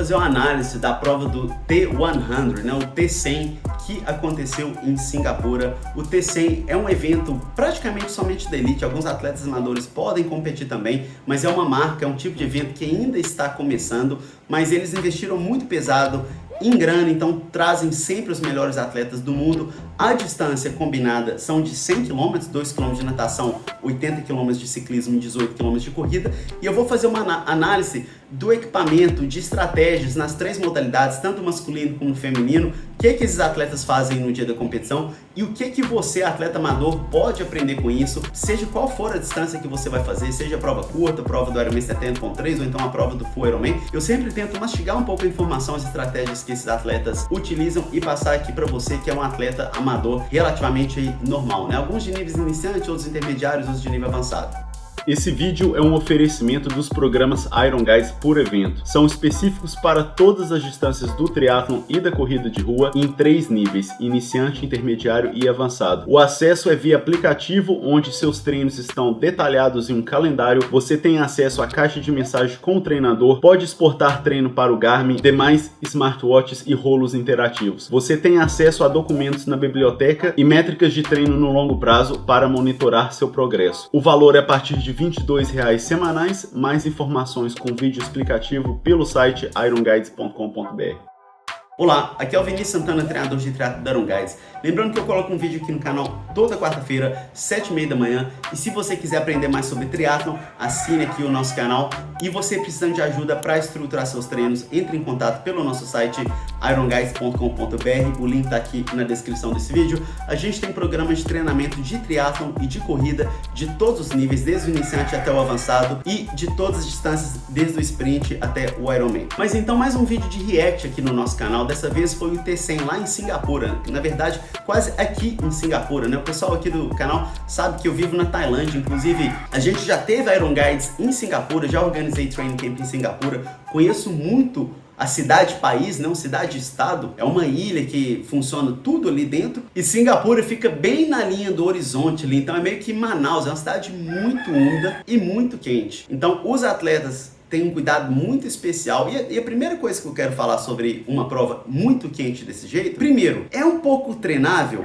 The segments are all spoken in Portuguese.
fazer uma análise da prova do T100, né, o T100 que aconteceu em Singapura. O T100 é um evento praticamente somente da elite, alguns atletas amadores podem competir também, mas é uma marca, é um tipo de evento que ainda está começando, mas eles investiram muito pesado em grana, então trazem sempre os melhores atletas do mundo. A distância combinada são de 100 km, 2 km de natação, 80 km de ciclismo e 18 km de corrida. E eu vou fazer uma análise do equipamento, de estratégias nas três modalidades, tanto masculino como feminino, o que esses atletas fazem no dia da competição e o que você, atleta amador, pode aprender com isso, seja qual for a distância que você vai fazer, seja a prova curta, a prova do Ironman 70.3 ou então a prova do Full Ironman. Eu sempre tento mastigar um pouco a informação, as estratégias que esses atletas utilizam e passar aqui para você que é um atleta amador relativamente normal, né? Alguns de níveis iniciantes, outros intermediários, outros de nível avançado. Esse vídeo é um oferecimento dos programas Iron Guides por evento. São específicos para todas as distâncias do triatlon e da corrida de rua em 3 níveis, iniciante, intermediário e avançado. O acesso é via aplicativo, onde seus treinos estão detalhados em um calendário. Você tem acesso à caixa de mensagem com o treinador, pode exportar treino para o Garmin, demais smartwatches e rolos interativos. Você tem acesso a documentos na biblioteca e métricas de treino no longo prazo para monitorar seu progresso. O valor é a partir de R$ 22,00 semanais, mais informações com vídeo explicativo pelo site ironguides.com.br. Olá, aqui é o Vinícius Santana, treinador de triatlo da Iron Guides. Lembrando que eu coloco um vídeo aqui no canal toda quarta-feira, 7h30 da manhã. E se você quiser aprender mais sobre triatlon, assine aqui o nosso canal. E você precisando de ajuda para estruturar seus treinos, entre em contato pelo nosso site ironguides.com.br. O link está aqui na descrição desse vídeo. A gente tem programas de treinamento de triatlon e de corrida de todos os níveis, desde o iniciante até o avançado e de todas as distâncias, desde o sprint até o Ironman. Mas então mais um vídeo de react aqui no nosso canal. Dessa vez foi o T100 lá em Singapura, na verdade quase aqui em Singapura, né? O pessoal aqui do canal sabe que eu vivo na Tailândia, inclusive a gente já teve Iron Guides em Singapura, já organizei Training Camp em Singapura, conheço muito a cidade-país, não cidade-estado, é uma ilha que funciona tudo ali dentro e Singapura fica bem na linha do horizonte ali, então é meio que Manaus, é uma cidade muito úmida e muito quente. Então os atletas tem um cuidado muito especial. E a primeira coisa que eu quero falar sobre uma prova muito quente desse jeito, primeiro, é um pouco treinável?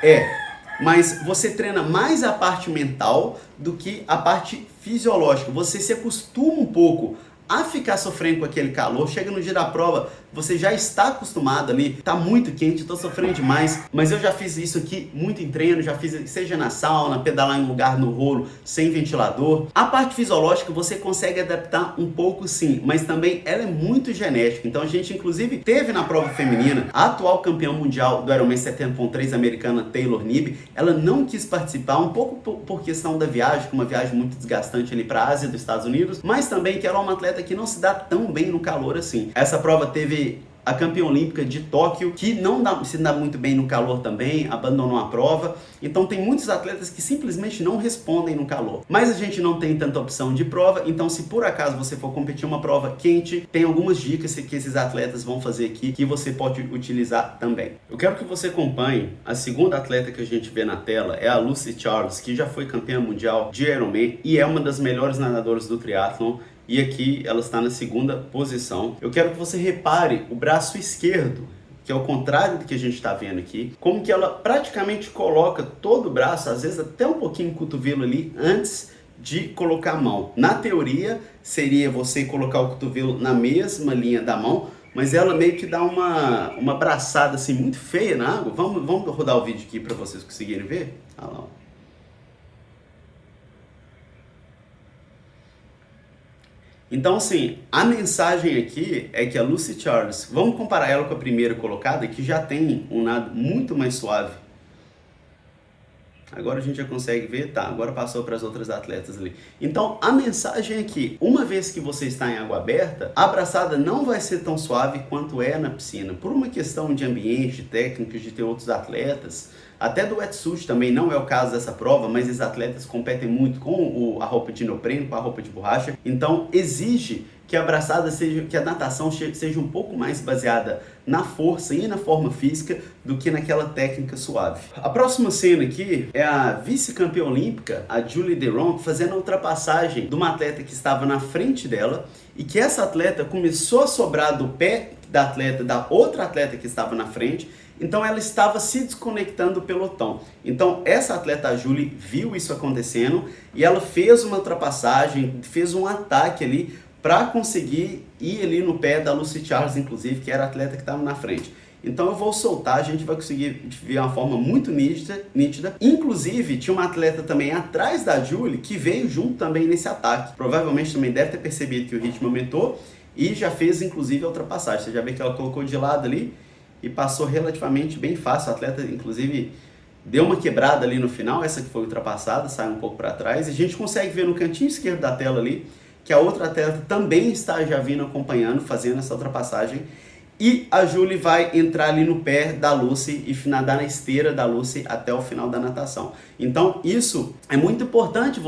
Mas você treina mais a parte mental do que a parte fisiológica. Você se acostuma um pouco a ficar sofrendo com aquele calor, chega no dia da prova, você já está acostumado ali, tá muito quente, tô sofrendo demais, mas eu já fiz isso aqui muito em treino, já fiz seja na sauna, pedalar em um lugar no rolo, sem ventilador. A parte fisiológica você consegue adaptar um pouco sim, mas também ela é muito genética, então a gente inclusive teve na prova feminina, a atual campeã mundial do Ironman 70.3 americana, Taylor Knibb, ela não quis participar, um pouco por questão da viagem, uma viagem muito desgastante ali para a Ásia dos Estados Unidos, mas também que ela é uma atleta que não se dá tão bem no calor assim. Essa prova teve a campeã olímpica de Tóquio, que não se dá muito bem no calor também, abandonou a prova. Então tem muitos atletas que simplesmente não respondem no calor. Mas a gente não tem tanta opção de prova, então se por acaso você for competir uma prova quente, tem algumas dicas que esses atletas vão fazer aqui que você pode utilizar também. Eu quero que você acompanhe a segunda atleta que a gente vê na tela, é a Lucy Charles, que já foi campeã mundial de Ironman e é uma das melhores nadadoras do triatlon. E aqui ela está na segunda posição. Eu quero que você repare o braço esquerdo, que é o contrário do que a gente está vendo aqui, como que ela praticamente coloca todo o braço, às vezes até um pouquinho o cotovelo ali, antes de colocar a mão. Na teoria, seria você colocar o cotovelo na mesma linha da mão, mas ela meio que dá uma braçada assim muito feia na água. Vamos rodar o vídeo aqui para vocês conseguirem ver? Olha lá. Então, assim, a mensagem aqui é que a Lucy Charles, vamos comparar ela com a primeira colocada, que já tem um nado muito mais suave. Agora a gente já consegue ver, tá, agora passou para as outras atletas ali. Então, a mensagem é que, uma vez que você está em água aberta, a braçada não vai ser tão suave quanto é na piscina. Por uma questão de ambiente, técnicas, de ter outros atletas, Até do wetsuit também não é o caso dessa prova, mas os atletas competem muito com a roupa de neoprene, com a roupa de borracha, então exige que a braçada seja, que a natação seja um pouco mais baseada na força e na forma física do que naquela técnica suave. A próxima cena aqui é a vice-campeã olímpica, a Julie Deron, fazendo a ultrapassagem de uma atleta que estava na frente dela e que essa atleta começou a sobrar do pé da outra atleta que estava na frente, então ela estava se desconectando do pelotão. Então essa atleta, a Julie, viu isso acontecendo e ela fez uma ultrapassagem, fez um ataque ali para conseguir ir ali no pé da Lucy Charles, inclusive, que era a atleta que estava na frente. Então eu vou soltar, a gente vai conseguir ver uma forma muito nítida. Inclusive, tinha uma atleta também atrás da Julie que veio junto também nesse ataque. Provavelmente também deve ter percebido que o ritmo aumentou e já fez, inclusive, a ultrapassagem. Você já vê que ela colocou de lado ali e passou relativamente bem fácil. A atleta, inclusive, deu uma quebrada ali no final, essa que foi ultrapassada, sai um pouco para trás. E a gente consegue ver no cantinho esquerdo da tela ali que a outra atleta também está já vindo acompanhando, fazendo essa ultrapassagem. E a Julie vai entrar ali no pé da Lucy e nadar na esteira da Lucy até o final da natação. Então isso é muito importante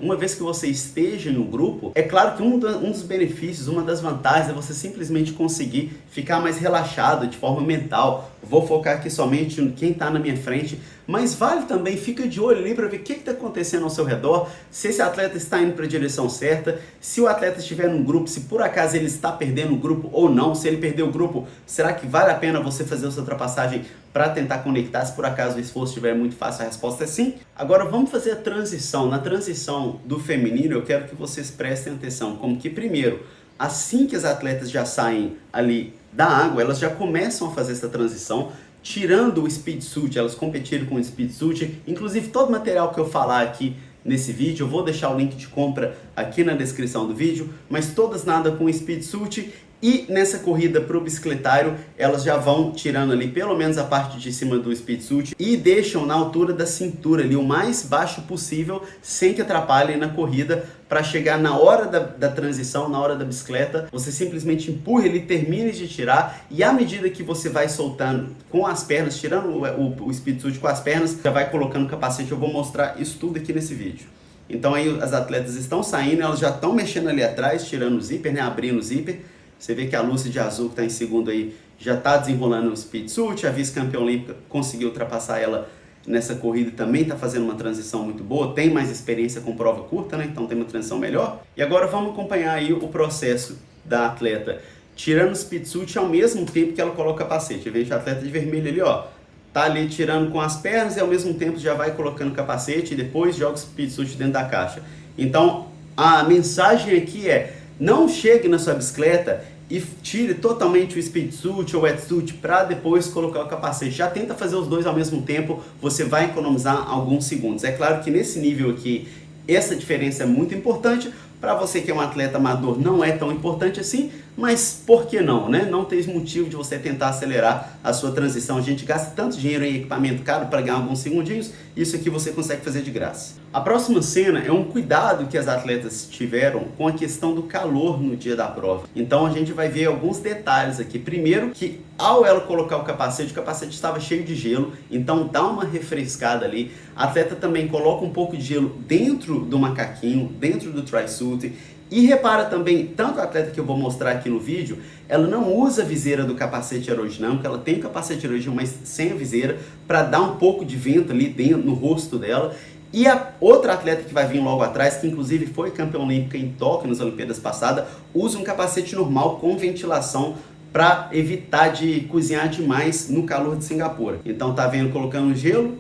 uma vez que você esteja em um grupo, é claro que um dos benefícios, uma das vantagens é você simplesmente conseguir ficar mais relaxado de forma mental. Vou focar aqui somente em quem está na minha frente, mas vale também, fica de olho ali para ver o que está acontecendo ao seu redor, se esse atleta está indo para a direção certa, se o atleta estiver num grupo, se por acaso ele está perdendo o grupo ou não, se ele perder o grupo, será que vale a pena você fazer a sua ultrapassagem para tentar conectar, se por acaso o esforço estiver muito fácil? A resposta é sim. Agora vamos fazer a transição. Na transição do feminino, eu quero que vocês prestem atenção, como que primeiro, assim que as atletas já saem ali da água, elas já começam a fazer essa transição, tirando o speed suit. Elas competiram com o speed suit, inclusive todo o material que eu falar aqui nesse vídeo, eu vou deixar o link de compra aqui na descrição do vídeo, mas todas nadam com speed suit. E nessa corrida para o bicicletário, elas já vão tirando ali pelo menos a parte de cima do speed suit e deixam na altura da cintura ali o mais baixo possível, sem que atrapalhem na corrida, para chegar na hora da transição, na hora da bicicleta, você simplesmente empurra ele, termine de tirar, e à medida que você vai soltando com as pernas, tirando o speed suit com as pernas, já vai colocando o capacete. Eu vou mostrar isso tudo aqui nesse vídeo. Então aí as atletas estão saindo, elas já estão mexendo ali atrás, tirando o zíper, né, abrindo o zíper. Você vê que a Lucy de azul, que está em segundo aí, já está desenrolando o speed suit. A vice-campeã olímpica conseguiu ultrapassar ela nessa corrida, também está fazendo uma transição muito boa, tem mais experiência com prova curta, né? Então tem uma transição melhor. E agora vamos acompanhar aí o processo da atleta tirando o speed suit ao mesmo tempo que ela coloca o capacete. Veja a atleta de vermelho ali, ó, tá ali tirando com as pernas e ao mesmo tempo já vai colocando o capacete e depois joga o speed suit dentro da caixa. Então a mensagem aqui é: não chegue na sua bicicleta e tire totalmente o speed suit ou wetsuit para depois colocar o capacete. Já tenta fazer os dois ao mesmo tempo, você vai economizar alguns segundos. É claro que nesse nível aqui, essa diferença é muito importante. Para você que é um atleta amador, não é tão importante assim, mas por que não, né? Não tem motivo de você tentar acelerar a sua transição. A gente gasta tanto dinheiro em equipamento caro para ganhar alguns segundinhos, isso aqui você consegue fazer de graça. A próxima cena é um cuidado que as atletas tiveram com a questão do calor no dia da prova. Então a gente vai ver alguns detalhes aqui. Primeiro, que ao ela colocar o capacete estava cheio de gelo, então dá uma refrescada ali. A atleta também coloca um pouco de gelo dentro do macaquinho, dentro do tri-suit. E repara também, tanto a atleta que eu vou mostrar aqui no vídeo, ela não usa a viseira do capacete aerodinâmico, ela tem o capacete aerodinâmico, mas sem a viseira, para dar um pouco de vento ali dentro, no rosto dela. E a outra atleta que vai vir logo atrás, que inclusive foi campeã olímpica em Tóquio nas Olimpíadas passadas, usa um capacete normal com ventilação para evitar de cozinhar demais no calor de Singapura. Então tá vendo, colocando gelo,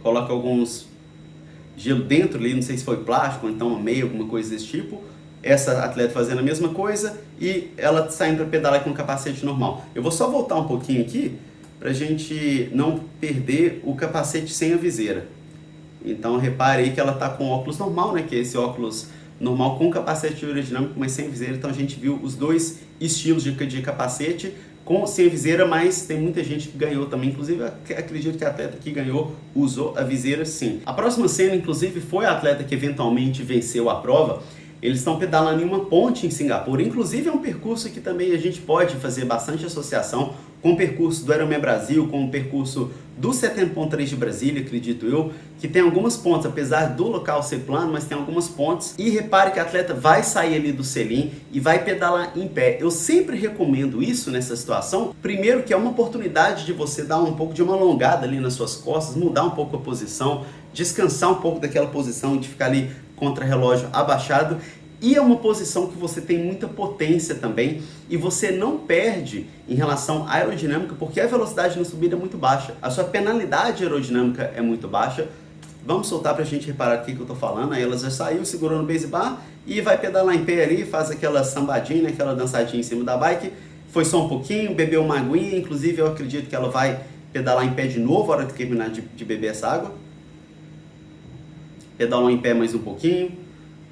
coloca alguns gelo dentro ali, não sei se foi plástico ou então uma meia, alguma coisa desse tipo. Essa atleta fazendo a mesma coisa e ela saindo para pedalar com o capacete normal. Eu vou só voltar um pouquinho aqui para a gente não perder o capacete sem a viseira. Então repare aí que ela está com óculos normal, né? Que é esse óculos normal com capacete aerodinâmico, mas sem viseira. Então a gente viu os dois estilos de capacete, com sem viseira, mas tem muita gente que ganhou também, inclusive acredito que a atleta que ganhou usou a viseira sim. A próxima cena, inclusive, foi a atleta que eventualmente venceu a prova. Eles estão pedalando em uma ponte em Singapura, inclusive é um percurso que também a gente pode fazer bastante associação com o percurso do Ironman Brasil, com o percurso do 70.3 de Brasília, acredito eu, que tem algumas pontes, apesar do local ser plano, mas tem algumas pontes. E repare que o atleta vai sair ali do selim e vai pedalar em pé. Eu sempre recomendo isso nessa situação. Primeiro, que é uma oportunidade de você dar um pouco de uma alongada ali nas suas costas, mudar um pouco a posição, descansar um pouco daquela posição de ficar ali contra relógio abaixado. E é uma posição que você tem muita potência também e você não perde em relação à aerodinâmica, porque a velocidade na subida é muito baixa. A sua penalidade aerodinâmica é muito baixa. Vamos soltar pra gente reparar aqui que eu tô falando. Aí ela já saiu, segurou no base bar e vai pedalar em pé ali, faz aquela sambadinha, aquela dançadinha em cima da bike. Foi só um pouquinho, bebeu uma aguinha. Inclusive eu acredito que ela vai pedalar em pé de novo na hora de terminar de beber essa água. Pedalou em pé mais um pouquinho.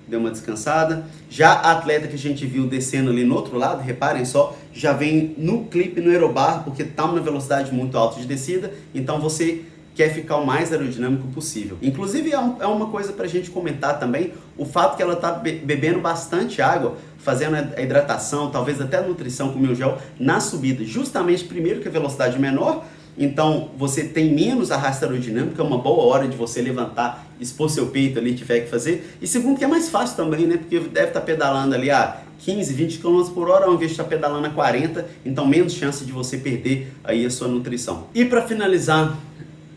Deu uma descansada. Já a atleta que a gente viu descendo ali no outro lado, reparem só, já vem no clipe no aerobar, porque está numa velocidade muito alta de descida, então você quer ficar o mais aerodinâmico possível. Inclusive é uma coisa para a gente comentar também, o fato que ela está bebendo bastante água, fazendo a hidratação, talvez até a nutrição com o meu gel na subida, justamente primeiro que a velocidade é menor, então você tem menos arrasto aerodinâmico, é uma boa hora de você levantar, expor seu peito ali, tiver que fazer. E segundo que é mais fácil também, né? Porque deve estar pedalando ali a 15, 20 km por hora, ao invés de estar pedalando a 40, então menos chance de você perder aí a sua nutrição. E para finalizar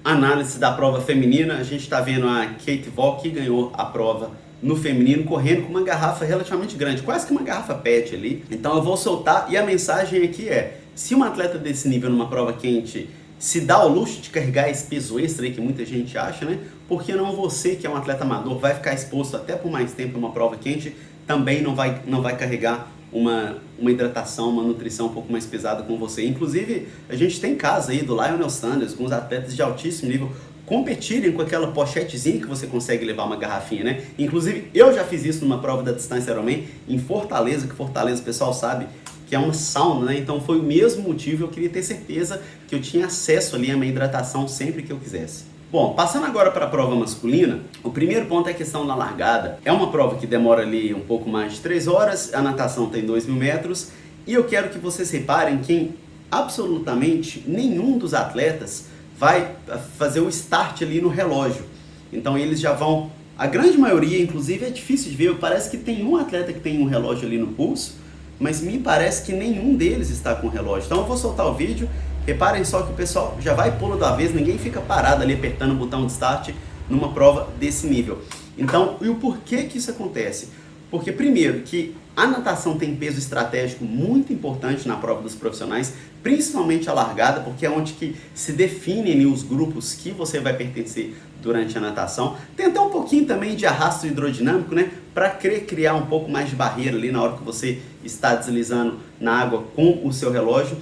a análise da prova feminina, a gente está vendo a Kate Vogt, que ganhou a prova no feminino, correndo com uma garrafa relativamente grande, quase que uma garrafa PET ali. Então eu vou soltar e a mensagem aqui é, se um atleta desse nível numa prova quente se dá ao luxo de carregar esse peso extra aí que muita gente acha, né? Por que não você, que é um atleta amador, vai ficar exposto até por mais tempo a uma prova quente, também não vai carregar uma hidratação, uma nutrição um pouco mais pesada com você. Inclusive, a gente tem casos aí do Lionel Sanders, com os atletas de altíssimo nível, competirem com aquela pochetezinha que você consegue levar uma garrafinha, né? Inclusive, eu já fiz isso numa prova da distância Ironman em Fortaleza, que Fortaleza o pessoal sabe que é uma sauna, né? Então foi o mesmo motivo, eu queria ter certeza que eu tinha acesso ali a minha hidratação sempre que eu quisesse. Bom, passando agora para a prova masculina, o primeiro ponto é a questão da largada. É uma prova que demora ali um pouco mais de 3 horas, a natação tem 2.000 metros, e eu quero que vocês reparem que absolutamente nenhum dos atletas vai fazer o start ali no relógio. Então eles já vão, a grande maioria, inclusive é difícil de ver, parece que tem um atleta que tem um relógio ali no pulso, mas me parece que nenhum deles está com o relógio. Então eu vou soltar o vídeo, reparem só que o pessoal já vai pulo da vez, ninguém fica parado ali apertando o botão de start numa prova desse nível. Então, e o porquê que isso acontece? Porque primeiro que a natação tem peso estratégico muito importante na prova dos profissionais, principalmente a largada, porque é onde que se definem os grupos que você vai pertencer durante a natação. Tem até um pouquinho também de arrasto hidrodinâmico, né? Para criar um pouco mais de barreira ali na hora que você está deslizando na água com o seu relógio.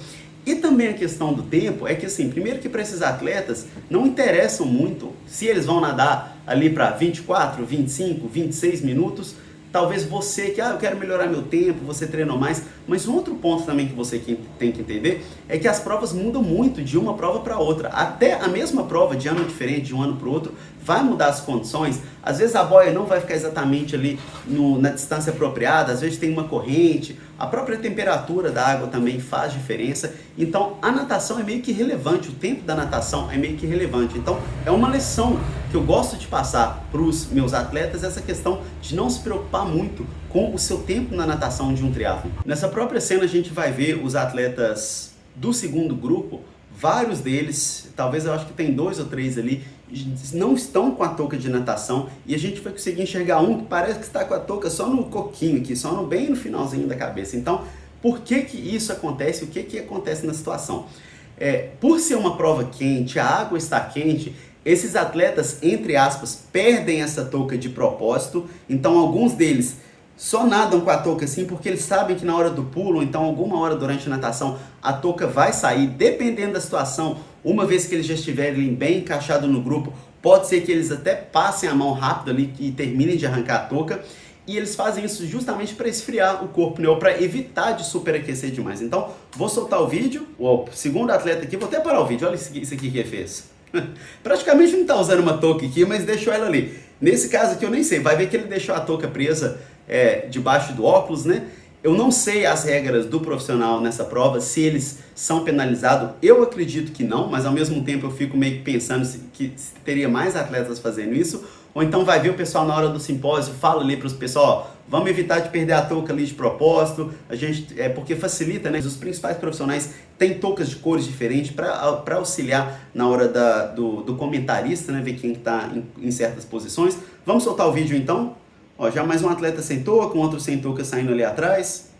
E também a questão do tempo é que, assim, primeiro que para esses atletas não interessam muito se eles vão nadar ali para 24, 25, 26 minutos. Talvez você que, eu quero melhorar meu tempo, você treinou mais. Mas um outro ponto também que você tem que entender é que as provas mudam muito de uma prova para outra. Até a mesma prova de ano diferente, de um ano para o outro, vai mudar as condições. Às vezes a boia não vai ficar exatamente ali na distância apropriada, às vezes tem uma corrente, a própria temperatura da água também faz diferença. Então a natação é meio que relevante, o tempo da natação é meio que relevante. Então é uma lição que eu gosto de passar para os meus atletas, essa questão de não se preocupar muito com o seu tempo na natação de um triatlon. Nessa própria cena a gente vai ver os atletas do segundo grupo, vários deles, talvez eu acho que tem 2 ou 3 ali, não estão com a touca de natação, e a gente vai conseguir enxergar um que parece que está com a touca só no coquinho aqui, só bem no finalzinho da cabeça. Então, por que que isso acontece? O que que acontece na situação? Por ser uma prova quente, a água está quente, esses atletas, entre aspas, perdem essa touca de propósito. Então alguns deles só nadam com a touca assim porque eles sabem que na hora do pulo, então alguma hora durante a natação, a touca vai sair, dependendo da situação. Uma vez que eles já estiverem bem encaixados no grupo, pode ser que eles até passem a mão rápido ali e terminem de arrancar a touca. E eles fazem isso justamente para esfriar o corpo, né? Ou para evitar de superaquecer demais. Então, vou soltar o vídeo. O segundo atleta aqui, vou até parar o vídeo. Olha isso aqui que ele fez. Praticamente não está usando uma touca aqui, mas deixou ela ali. Nesse caso aqui eu nem sei, vai ver que ele deixou a touca presa debaixo do óculos, né? Eu não sei as regras do profissional nessa prova, se eles são penalizados. Eu acredito que não, mas ao mesmo tempo eu fico meio que pensando que teria mais atletas fazendo isso. Ou então vai ver o pessoal na hora do simpósio, fala ali para os pessoal, ó, vamos evitar de perder a touca ali de propósito, porque facilita, né? Os principais profissionais têm toucas de cores diferentes para auxiliar na hora do comentarista, né? Ver quem está em certas posições. Vamos soltar o vídeo então? Ó, já mais um atleta sem touca, um outro sem touca saindo ali atrás.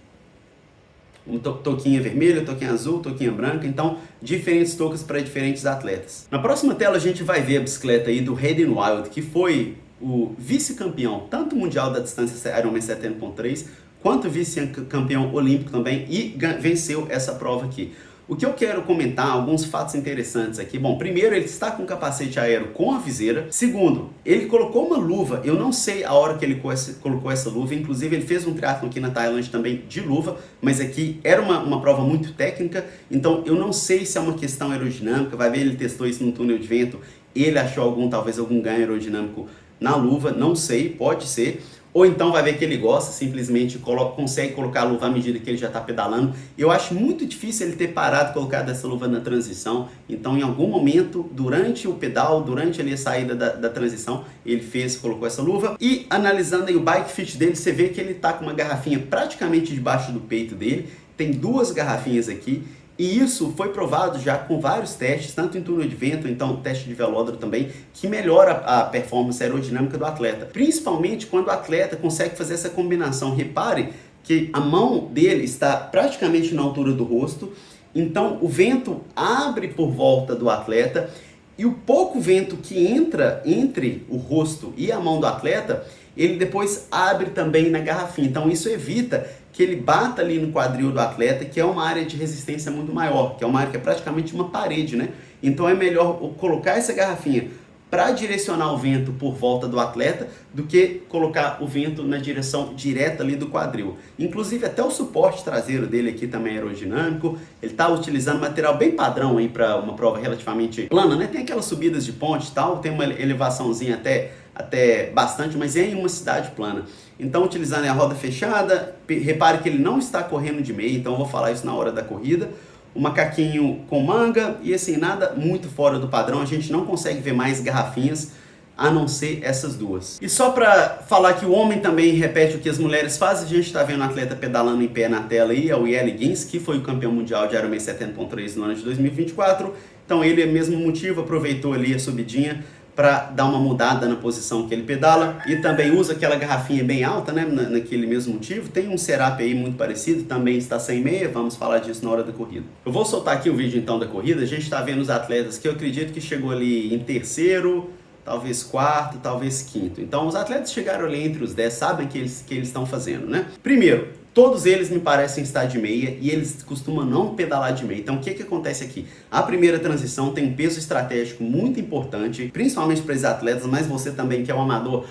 Touquinha vermelha, touquinha azul, touquinha branca, então diferentes toucas para diferentes atletas. Na próxima tela a gente vai ver a bicicleta aí do Hayden Wilde, que foi o vice-campeão, tanto mundial da distância Ironman 70.3, quanto vice-campeão olímpico também, e venceu essa prova aqui. O que eu quero comentar, alguns fatos interessantes aqui. Bom, primeiro, ele está com um capacete aéreo com a viseira. Segundo, ele colocou uma luva. Eu não sei a hora que ele colocou essa luva. Inclusive, ele fez um triatlon aqui na Tailândia também de luva. Mas aqui era uma prova muito técnica. Então, eu não sei se é uma questão aerodinâmica. Vai ver, ele testou isso no túnel de vento. Ele achou talvez algum ganho aerodinâmico na luva. Não sei, pode ser. Ou então vai ver que ele gosta, simplesmente consegue colocar a luva à medida que ele já está pedalando. Eu acho muito difícil ele ter parado e colocado essa luva na transição. Então, em algum momento, durante o pedal, durante ali a saída da transição, ele colocou essa luva. E analisando aí o bike fit dele, você vê que ele está com uma garrafinha praticamente debaixo do peito dele. Tem duas garrafinhas aqui. E isso foi provado já com vários testes, tanto em túnel de vento, então teste de velódromo também, que melhora a performance aerodinâmica do atleta. Principalmente quando o atleta consegue fazer essa combinação. Repare que a mão dele está praticamente na altura do rosto, então o vento abre por volta do atleta e o pouco vento que entra entre o rosto e a mão do atleta, ele depois abre também na garrafinha. Então isso evita que ele bata ali no quadril do atleta, que é uma área de resistência muito maior, que é uma área que é praticamente uma parede, né? Então é melhor colocar essa garrafinha para direcionar o vento por volta do atleta do que colocar o vento na direção direta ali do quadril. Inclusive até o suporte traseiro dele aqui também é aerodinâmico. Ele está utilizando material bem padrão aí para uma prova relativamente plana, né? Tem aquelas subidas de ponte e tal, tem uma elevaçãozinha até bastante, mas é em uma cidade plana. Então, utilizando a roda fechada, repare que ele não está correndo de meia, então eu vou falar isso na hora da corrida. O macaquinho com manga e assim, nada muito fora do padrão, a gente não consegue ver mais garrafinhas, a não ser essas duas. E só para falar que o homem também repete o que as mulheres fazem, a gente está vendo um atleta pedalando em pé na tela aí, é o Yeli Gins, que foi o campeão mundial de Ironman 70.3 no ano de 2024. Então ele, é o mesmo motivo, aproveitou ali a subidinha para dar uma mudada na posição que ele pedala, e também usa aquela garrafinha bem alta, né, naquele mesmo motivo. Tem um Serap aí muito parecido, também está sem meia, vamos falar disso na hora da corrida. Eu vou soltar aqui o vídeo então da corrida. A gente está vendo os atletas que eu acredito que chegou ali em terceiro, talvez quarto, talvez quinto. Então os atletas chegaram ali entre os 10, sabem que eles estão fazendo, né? Primeiro, todos eles me parecem estar de meia e eles costumam não pedalar de meia. Então o que acontece aqui? A primeira transição tem um peso estratégico muito importante, principalmente para esses atletas, mas você também que é um amador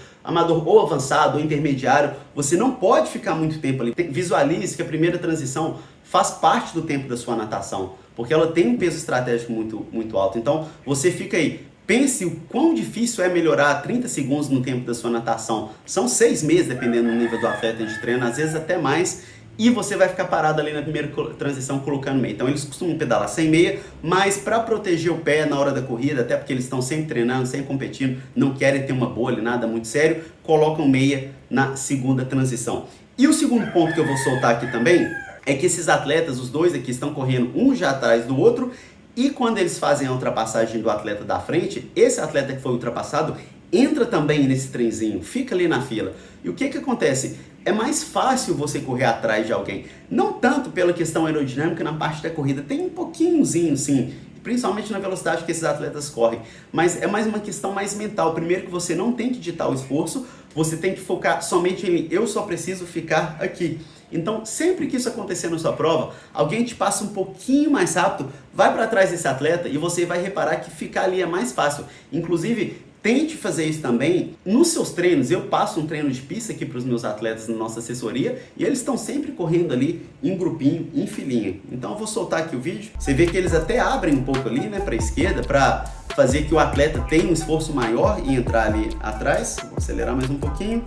ou avançado ou intermediário, você não pode ficar muito tempo ali. Visualize que a primeira transição faz parte do tempo da sua natação, porque ela tem um peso estratégico muito, muito alto. Então você fica aí. Pense o quão difícil é melhorar 30 segundos no tempo da sua natação. São 6 meses, dependendo do nível do atleta de treino, às vezes até mais, e você vai ficar parado ali na primeira transição colocando meia. Então eles costumam pedalar sem meia, mas para proteger o pé na hora da corrida, até porque eles estão sempre treinando, sempre competindo, não querem ter uma bolha, nada muito sério, colocam meia na segunda transição. E o segundo ponto que eu vou soltar aqui também é que esses atletas, os dois aqui, estão correndo um já atrás do outro. E quando eles fazem a ultrapassagem do atleta da frente, esse atleta que foi ultrapassado entra também nesse trenzinho, fica ali na fila. E o que acontece? É mais fácil você correr atrás de alguém. Não tanto pela questão aerodinâmica na parte da corrida, tem um pouquinhozinho sim, principalmente na velocidade que esses atletas correm. Mas é mais uma questão mais mental. Primeiro que você não tem que ditar o esforço, você tem que focar somente em eu só preciso ficar aqui. Então, sempre que isso acontecer na sua prova, alguém te passa um pouquinho mais rápido, vai para trás desse atleta e você vai reparar que ficar ali é mais fácil. Inclusive, tente fazer isso também nos seus treinos. Eu passo um treino de pista aqui para os meus atletas na nossa assessoria e eles estão sempre correndo ali em grupinho, em filinha. Então, eu vou soltar aqui o vídeo. Você vê que eles até abrem um pouco ali, né, para a esquerda, para fazer que o atleta tenha um esforço maior e entrar ali atrás. Vou acelerar mais um pouquinho.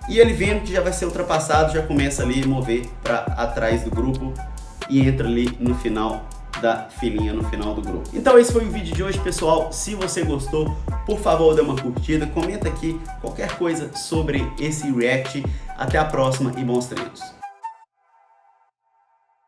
E ele vendo que já vai ser ultrapassado, já começa ali a mover para atrás do grupo e entra ali no final da filinha, no final do grupo. Então esse foi o vídeo de hoje, pessoal. Se você gostou, por favor, dê uma curtida, comenta aqui qualquer coisa sobre esse react. Até a próxima e bons treinos.